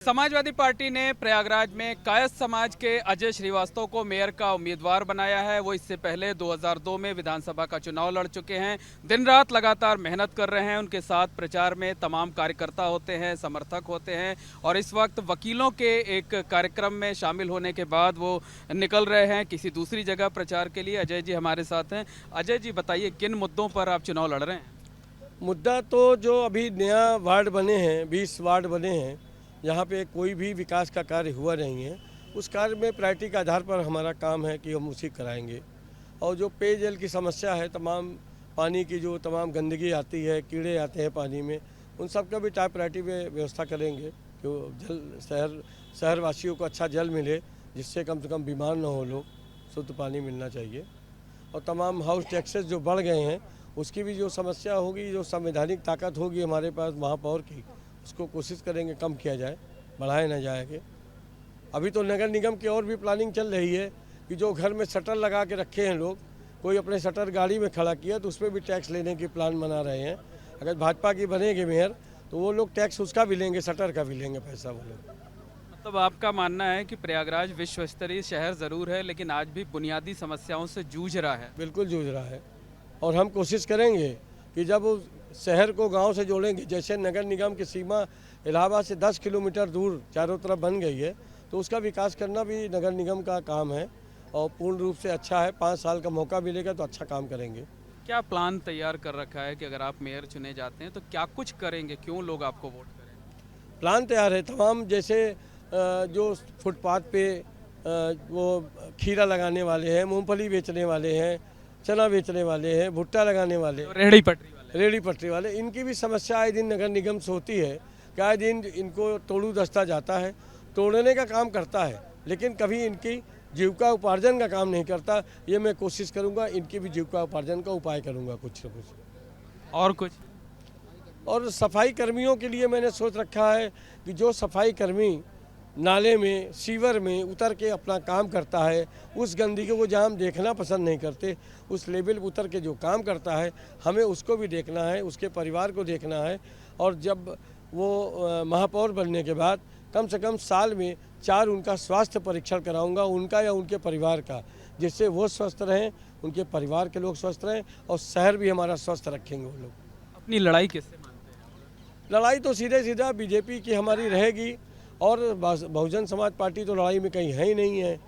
Samajwadi party ने प्रयागराज में कायस्थ समाज के अजय श्रीवास्तव को मेयर का उम्मीदवार बनाया है। वो इससे पहले 2002 में विधानसभा का चुनाव लड़ चुके हैं। दिन रात लगातार मेहनत कर रहे हैं। उनके साथ प्रचार में तमाम कार्यकर्ता होते हैं, समर्थक होते हैं और इस वक्त वकीलों के एक कार्यक्रम में शामिल होने के बाद वो निकल रहे हैं किसी दूसरी जगह प्रचार के लिए। अजय जी हमारे साथ हैं। अजय जी बताइए, किन मुद्दों पर आप चुनाव लड़ रहे हैं? मुद्दा तो जो अभी नया वार्ड बने हैं, 20 वार्ड बने हैं, यहाँ पे कोई भी विकास का कार्य हुआ नहीं है। उस कार्य में प्रायोरिटी के आधार पर हमारा काम है कि हम उसी कराएंगे। और जो पेयजल की समस्या है, तमाम पानी की जो तमाम गंदगी आती है, कीड़े आते हैं पानी में, उन सब का भी टॉप प्रायोरिटी में व्यवस्था करेंगे कि शहर वासियों को अच्छा जल मिले, जिससे कम से कम बीमार ना हो लोग। शुद्ध पानी मिलना चाहिए। और तमाम हाउस टैक्सेस जो बढ़ गए हैं, उसकी भी जो समस्या होगी, जो संवैधानिक ताकत होगी हमारे पास महापौर की, उसको कोशिश करेंगे कम किया जाए, बढ़ाए ना जाएगा। अभी तो नगर निगम की और भी प्लानिंग चल रही है कि जो घर में शटर लगा के रखे हैं लोग, कोई अपने शटर गाड़ी में खड़ा किया तो उसमें भी टैक्स लेने की प्लान बना रहे हैं। अगर भाजपा की बनेगी मेयर तो वो लोग टैक्स उसका भी लेंगे, शटर का भी लेंगे पैसा वो लोग। मतलब आपका मानना है कि प्रयागराज विश्व स्तरीय शहर ज़रूर है, लेकिन आज भी बुनियादी समस्याओं से जूझ रहा है। बिल्कुल जूझ रहा है और हम कोशिश करेंगे कि जब उस शहर को गांव से जोड़ेंगे, जैसे नगर निगम की सीमा इलाहाबाद से 10 किलोमीटर दूर चारों तरफ बन गई है, तो उसका विकास करना भी नगर निगम का काम है और पूर्ण रूप से अच्छा है। 5 साल का मौका मिलेगा तो अच्छा काम करेंगे। क्या प्लान तैयार कर रखा है कि अगर आप मेयर चुने जाते हैं तो क्या कुछ करेंगे, क्यों लोग आपको वोट करें? प्लान तैयार है। तमाम जैसे जो फुटपाथ पे वो खीरा लगाने वाले हैं, मूंगफली बेचने वाले हैं, चना बेचने वाले हैं, भुट्टा लगाने वाले, रेहड़ी पटरी वाले, इनकी भी समस्या आए दिन नगर निगम से होती है कि आए दिन इनको तोड़ू दस्ता जाता है, तोड़ने का काम करता है, लेकिन कभी इनकी जीविका उपार्जन का काम नहीं करता। ये मैं कोशिश करूंगा, इनकी भी जीविका उपार्जन का उपाय करूंगा कुछ न कुछ। और कुछ? और सफाई कर्मियों के लिए मैंने सोच रखा है कि जो सफाई कर्मी नाले में, सीवर में उतर के अपना काम करता है, उस गंदगी को जहाँ हम देखना पसंद नहीं करते, उस लेवल पर उतर के जो काम करता है, हमें उसको भी देखना है, उसके परिवार को देखना है। और जब वो महापौर बनने के बाद कम से कम साल में 4 उनका स्वास्थ्य परीक्षण कराऊंगा, उनका या उनके परिवार का, जिससे वो स्वस्थ रहें, उनके परिवार के लोग स्वस्थ रहें और शहर भी हमारा स्वस्थ रखेंगे वो लोग। अपनी लड़ाई किससे मानते हैं? लड़ाई तो सीधे सीधा बीजेपी की हमारी रहेगी और बहुजन समाज पार्टी तो लड़ाई में कहीं है ही नहीं है।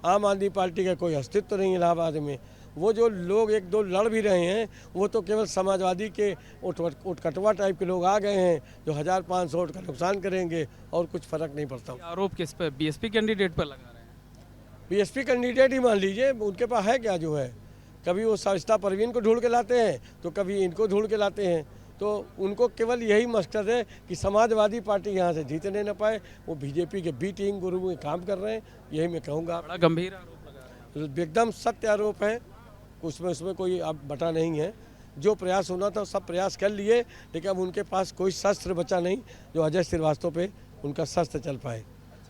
आम आदमी पार्टी का कोई अस्तित्व नहीं इलाहाबाद में। वो जो लोग एक दो लड़ भी रहे हैं, वो तो केवल समाजवादी के उठकटवा टाइप के लोग आ गए हैं जो 1500 वोट का नुकसान करेंगे और कुछ फर्क नहीं पड़ता। आरोप किस पे? बीएसपी कैंडिडेट पर लगा रहे हैं? बीएसपी कैंडिडेट ही मान लीजिए, उनके पास है क्या जो है। कभी वो शाइस्ता परवीन को ढूंढ के लाते हैं तो कभी इनको ढूंढ के लाते हैं। तो उनको केवल यही मकसद है कि समाजवादी पार्टी यहाँ से जीतने न पाए। वो बीजेपी के बी टीम गुरु में काम कर रहे हैं, यही मैं कहूँगा। बड़ा गंभीर आरोप लगा रहे हैं। एकदम सत्य आरोप है, उसमें कोई अब बटा नहीं है। जो प्रयास होना था सब प्रयास कर लिए, लेकिन अब उनके पास कोई शस्त्र बचा नहीं जो अजय श्रीवास्तव पे उनका शस्त्र चल पाए।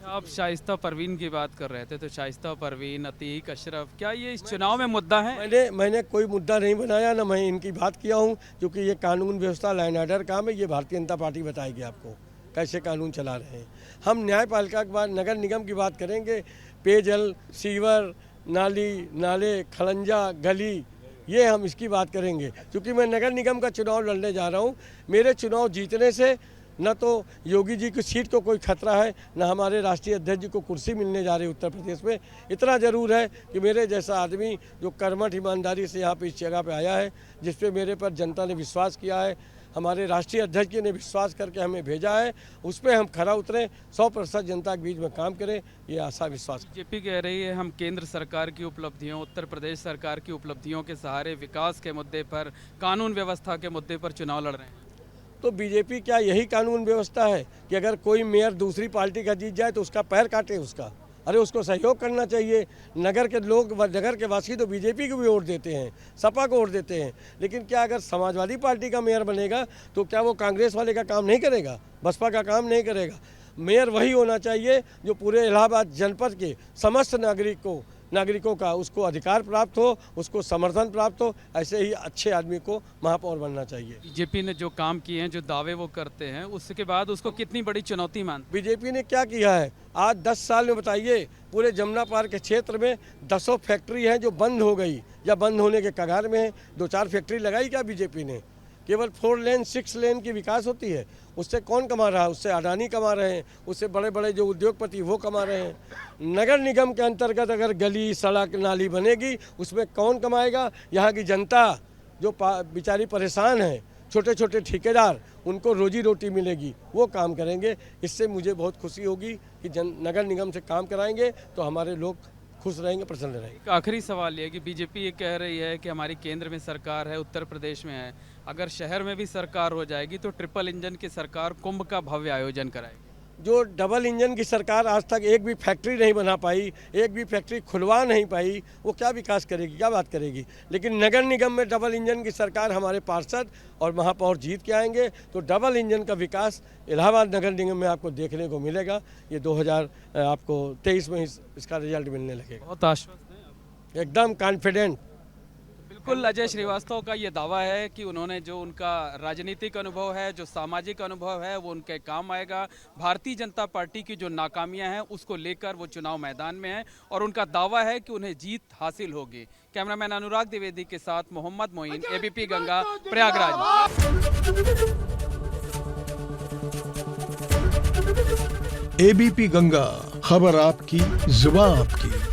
आप शाइस्ता परवीन की बात कर रहे थे, तो शाइस्ता परवीन, अतीक, अशरफ, क्या ये इस चुनाव में मुद्दा है? मैंने कोई मुद्दा नहीं बनाया, ना मैं इनकी बात किया हूँ, क्योंकि ये कानून व्यवस्था लाइन ऑर्डर काम है। ये भारतीय जनता पार्टी बताएगी आपको कैसे कानून चला रहे हैं। हम न्यायपालिका के बाद नगर निगम की बात करेंगे। पेयजल, सीवर, नाले, खलंजा, गली, ये हम इसकी बात करेंगे। क्योंकि मैं नगर निगम का चुनाव लड़ने जा रहा हूँ। मेरे चुनाव जीतने से न तो योगी जी की सीट को कोई खतरा है, न हमारे राष्ट्रीय अध्यक्ष जी को कुर्सी मिलने जा रही है उत्तर प्रदेश में। इतना ज़रूर है कि मेरे जैसा आदमी जो कर्मठ ईमानदारी से यहाँ पे इस जगह पे आया है, जिस पे मेरे पर जनता ने विश्वास किया है, हमारे राष्ट्रीय अध्यक्ष जी ने विश्वास करके हमें भेजा है, उस पर हम खरा उतरें, 100% जनता के बीच में काम करें, ये आशा विश्वास। बीजेपी कह रही है हम केंद्र सरकार की उपलब्धियों, उत्तर प्रदेश सरकार की उपलब्धियों के सहारे विकास के मुद्दे पर, कानून व्यवस्था के मुद्दे पर चुनाव लड़ रहे हैं। तो बीजेपी क्या यही कानून व्यवस्था है कि अगर कोई मेयर दूसरी पार्टी का जीत जाए तो उसका पैर काटे उसका? अरे उसको सहयोग करना चाहिए। नगर के लोग, नगर के वासी तो बीजेपी को भी वोट देते हैं, सपा को वोट देते हैं, लेकिन क्या अगर समाजवादी पार्टी का मेयर बनेगा तो क्या वो कांग्रेस वाले का काम नहीं करेगा, बसपा का काम नहीं करेगा? मेयर वही होना चाहिए जो पूरे इलाहाबाद जनपद के समस्त नागरिक को नागरिकों का उसको अधिकार प्राप्त हो, उसको समर्थन प्राप्त हो, ऐसे ही अच्छे आदमी को महापौर बनना चाहिए। बीजेपी ने जो काम किए हैं, जो दावे वो करते हैं, उसके बाद उसको कितनी बड़ी चुनौती मानते बीजेपी ने क्या किया है आज 10 साल में? बताइए, पूरे जमुना पार के क्षेत्र में 10 फैक्ट्री हैं जो बंद हो गई या बंद होने के कगार में है। 2-4 फैक्ट्री लगाई क्या बीजेपी ने? केवल 4 लेन 6 लेन की विकास होती है, उससे कौन कमा रहा है? उससे अडानी कमा रहे हैं, उससे बड़े बड़े जो उद्योगपति वो कमा रहे हैं। नगर निगम के अंतर्गत अगर गली सड़क नाली बनेगी उसमें कौन कमाएगा? यहाँ की जनता जो बेचारी परेशान है, छोटे छोटे ठेकेदार, उनको रोजी रोटी मिलेगी, वो काम करेंगे। इससे मुझे बहुत खुशी होगी कि नगर निगम से काम कराएंगे तो हमारे लोग खुश रहेंगे, प्रसन्न रहेंगे। एक आखिरी सवाल ये कि बीजेपी ये कह रही है कि हमारी केंद्र में सरकार है, उत्तर प्रदेश में है, अगर शहर में भी सरकार हो जाएगी तो ट्रिपल इंजन की सरकार कुंभ का भव्य आयोजन कराएगी। जो डबल इंजन की सरकार आज तक एक भी फैक्ट्री नहीं बना पाई, एक भी फैक्ट्री खुलवा नहीं पाई, वो क्या विकास करेगी, क्या बात करेगी? लेकिन नगर निगम में डबल इंजन की सरकार, हमारे पार्षद और महापौर जीत के आएंगे तो डबल इंजन का विकास इलाहाबाद नगर निगम में आपको देखने को मिलेगा। ये 2023 में इसका रिजल्ट मिलने लगेगा। बहुत आश्वस्त हैं आप? एकदम कॉन्फिडेंट। बिल्कुल, अजय श्रीवास्तव का ये दावा है कि उन्होंने जो उनका राजनीतिक अनुभव है, जो सामाजिक अनुभव है, वो उनके काम आएगा। भारतीय जनता पार्टी की जो नाकामियां हैं उसको लेकर वो चुनाव मैदान में है और उनका दावा है कि उन्हें जीत हासिल होगी। कैमरामैन अनुराग द्विवेदी के साथ मोहम्मद मोइन, एबीपी गंगा, प्रयागराज। एबीपी गंगा, खबर आपकी, जुबान आपकी।